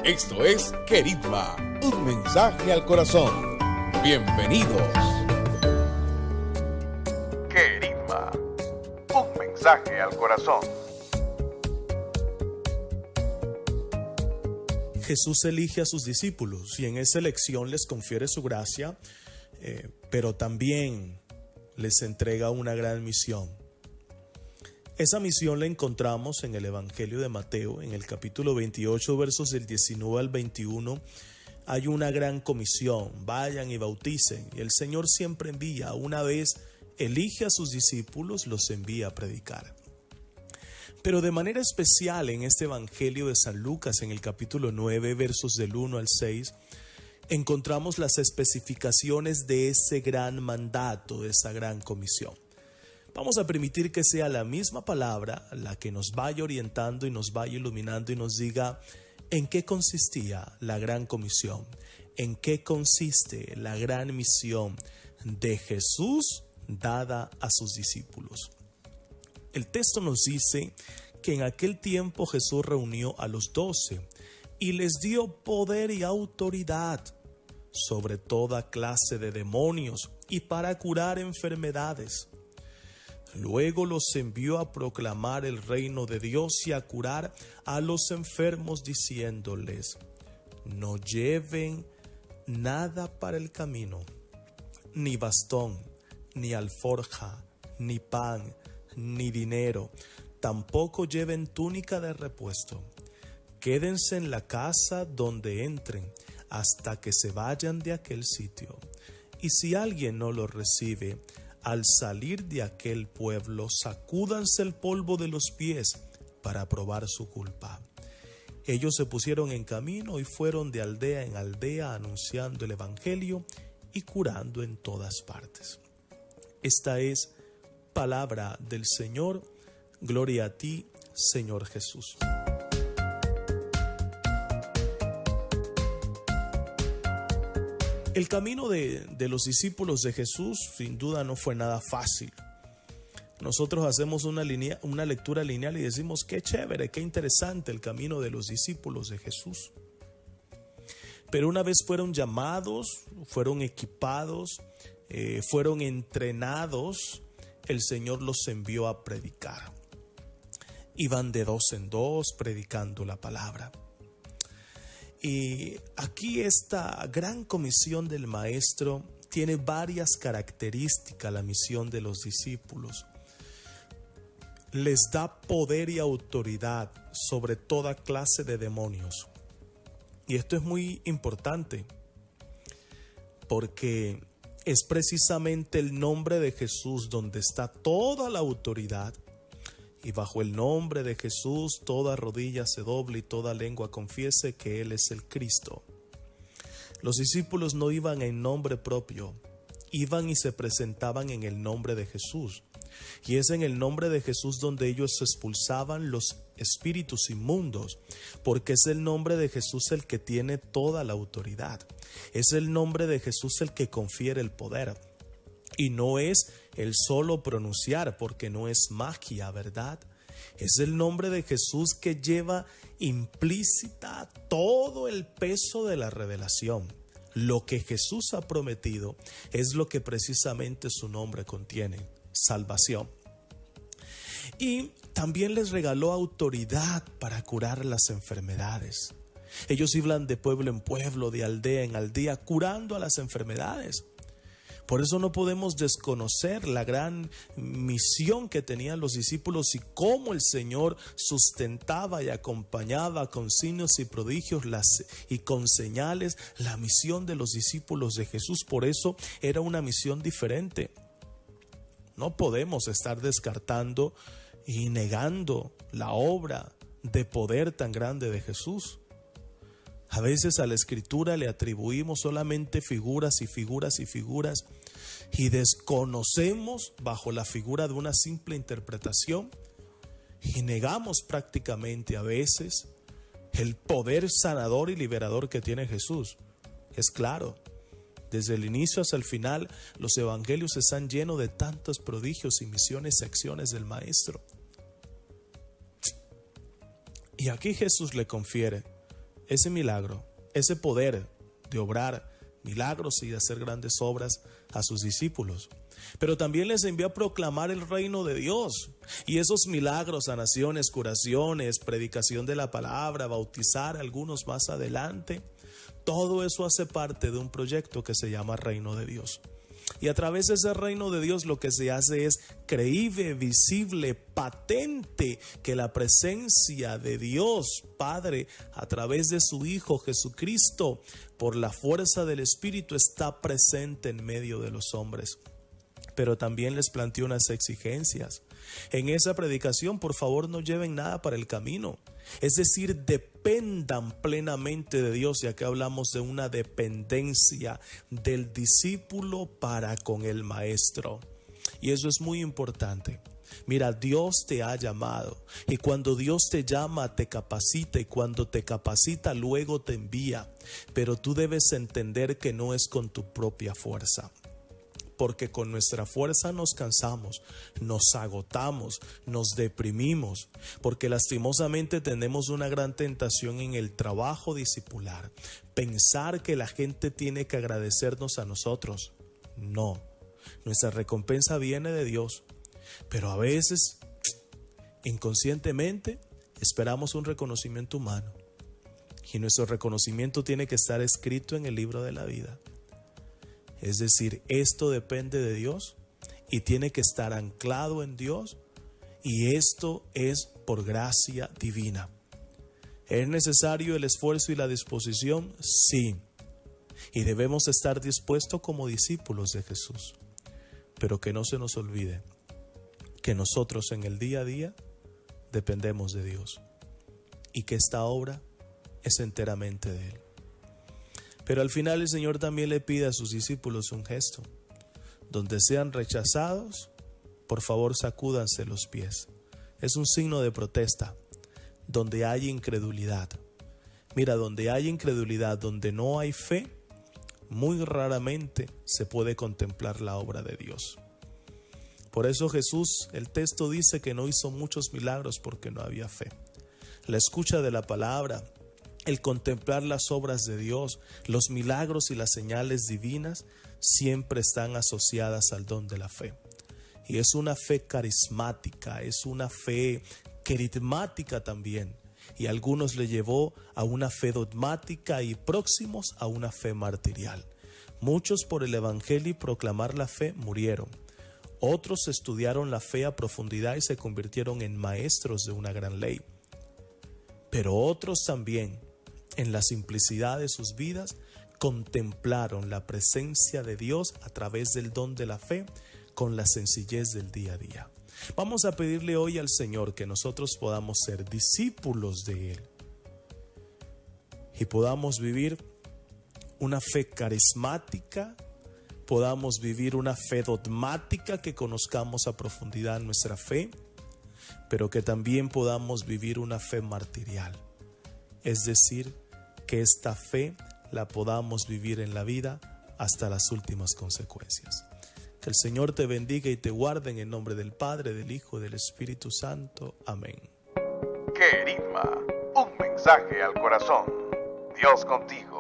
Esto es Querigma, un mensaje al corazón. Bienvenidos. Querigma, un mensaje al corazón. Jesús elige a sus discípulos y en esa elección les confiere su gracia, pero también les entrega una gran misión. Esa misión la encontramos en el Evangelio de Mateo, en el capítulo 28, versos del 19 al 21. Hay una gran comisión: vayan y bauticen. Y el Señor siempre envía. Una vez elige a sus discípulos, los envía a predicar. Pero de manera especial en este Evangelio de San Lucas, en el capítulo 9, versos del 1 al 6, encontramos las especificaciones de ese gran mandato, de esa gran comisión. Vamos a permitir que sea la misma palabra la que nos vaya orientando y nos vaya iluminando y nos diga en qué consistía la gran comisión, en qué consiste la gran misión de Jesús dada a sus discípulos. El texto nos dice que en aquel tiempo Jesús reunió a los 12 y les dio poder y autoridad sobre toda clase de demonios y para curar enfermedades. Luego los envió a proclamar el reino de Dios y a curar a los enfermos, diciéndoles: no lleven nada para el camino, ni bastón, ni alforja, ni pan, ni dinero, tampoco lleven túnica de repuesto. Quédense en la casa donde entren hasta que se vayan de aquel sitio. Y si alguien no los recibe, al salir de aquel pueblo, sacúdanse el polvo de los pies para probar su culpa. Ellos se pusieron en camino y fueron de aldea en aldea anunciando el evangelio y curando en todas partes. Esta es palabra del Señor. Gloria a ti, Señor Jesús. El camino de los discípulos de Jesús sin duda no fue nada fácil. Nosotros hacemos una lectura lineal y decimos: qué chévere, qué interesante el camino de los discípulos de Jesús. Pero una vez fueron llamados, fueron equipados, fueron entrenados, el Señor los envió a predicar. Iban de 2 en 2 predicando la palabra. Y aquí esta gran comisión del Maestro tiene varias características. La misión de los discípulos les da poder y autoridad sobre toda clase de demonios. Y esto es muy importante porque es precisamente el nombre de Jesús donde está toda la autoridad. Y bajo el nombre de Jesús toda rodilla se doble y toda lengua confiese que Él es el Cristo. Los discípulos no iban en nombre propio, iban y se presentaban en el nombre de Jesús. Y es en el nombre de Jesús donde ellos expulsaban los espíritus inmundos, porque es el nombre de Jesús el que tiene toda la autoridad. Es el nombre de Jesús el que confiere el poder. Y no es el solo pronunciar, porque no es magia, ¿verdad? Es el nombre de Jesús que lleva implícita todo el peso de la revelación. Lo que Jesús ha prometido es lo que precisamente su nombre contiene: salvación. Y también les regaló autoridad para curar las enfermedades. Ellos iban de pueblo en pueblo, de aldea en aldea, curando a las enfermedades. Por eso no podemos desconocer la gran misión que tenían los discípulos y cómo el Señor sustentaba y acompañaba con signos y prodigios y con señales la misión de los discípulos de Jesús. Por eso era una misión diferente. No podemos estar descartando y negando la obra de poder tan grande de Jesús. A veces a la Escritura le atribuimos solamente figuras y figuras y figuras y desconocemos bajo la figura de una simple interpretación y negamos prácticamente a veces el poder sanador y liberador que tiene Jesús. Es claro, desde el inicio hasta el final los evangelios están llenos de tantos prodigios y misiones y acciones del Maestro. Y aquí Jesús le confiere ese milagro, ese poder de obrar milagros y de hacer grandes obras a sus discípulos. Pero también les envió a proclamar el reino de Dios. Y esos milagros, sanaciones, curaciones, predicación de la palabra, bautizar a algunos más adelante, todo eso hace parte de un proyecto que se llama Reino de Dios. Y a través de ese reino de Dios lo que se hace es creíble, visible, patente que la presencia de Dios Padre a través de su Hijo Jesucristo por la fuerza del Espíritu está presente en medio de los hombres. Pero también les planteó unas exigencias. En esa predicación, por favor, no lleven nada para el camino. Es decir, dependan plenamente de Dios, ya que hablamos de una dependencia del discípulo para con el maestro. Y eso es muy importante. Mira, Dios te ha llamado y cuando Dios te llama te capacita y cuando te capacita luego te envía. Pero tú debes entender que no es con tu propia fuerza. Porque con nuestra fuerza nos cansamos, nos agotamos, nos deprimimos, porque lastimosamente tenemos una gran tentación en el trabajo discipular, pensar que la gente tiene que agradecernos a nosotros. No, nuestra recompensa viene de Dios, pero a veces, inconscientemente, esperamos un reconocimiento humano, y nuestro reconocimiento tiene que estar escrito en el libro de la vida. Es decir, esto depende de Dios y tiene que estar anclado en Dios y esto es por gracia divina. ¿Es necesario el esfuerzo y la disposición? Sí. Y debemos estar dispuestos como discípulos de Jesús. Pero que no se nos olvide que nosotros en el día a día dependemos de Dios y que esta obra es enteramente de Él. Pero al final el Señor también le pide a sus discípulos un gesto. Donde sean rechazados, por favor sacúdanse los pies. Es un signo de protesta. Donde hay incredulidad. Mira, donde hay incredulidad, donde no hay fe, muy raramente se puede contemplar la obra de Dios. Por eso Jesús, el texto dice que no hizo muchos milagros porque no había fe. La escucha de la palabra, el contemplar las obras de Dios, los milagros y las señales divinas siempre están asociadas al don de la fe. Y es una fe carismática, es una fe queritmática también. Y a algunos le llevó a una fe dogmática y próximos a una fe martirial. Muchos por el evangelio y proclamar la fe murieron. Otros estudiaron la fe a profundidad y se convirtieron en maestros de una gran ley. Pero otros también, en la simplicidad de sus vidas, contemplaron la presencia de Dios a través del don de la fe con la sencillez del día a día. Vamos a pedirle hoy al Señor que nosotros podamos ser discípulos de Él y podamos vivir una fe carismática, podamos vivir una fe dogmática, que conozcamos a profundidad nuestra fe, pero que también podamos vivir una fe martirial. Es decir, que esta fe la podamos vivir en la vida hasta las últimas consecuencias. Que el Señor te bendiga y te guarde en el nombre del Padre, del Hijo y del Espíritu Santo. Amén. Querigma, un mensaje al corazón. Dios contigo.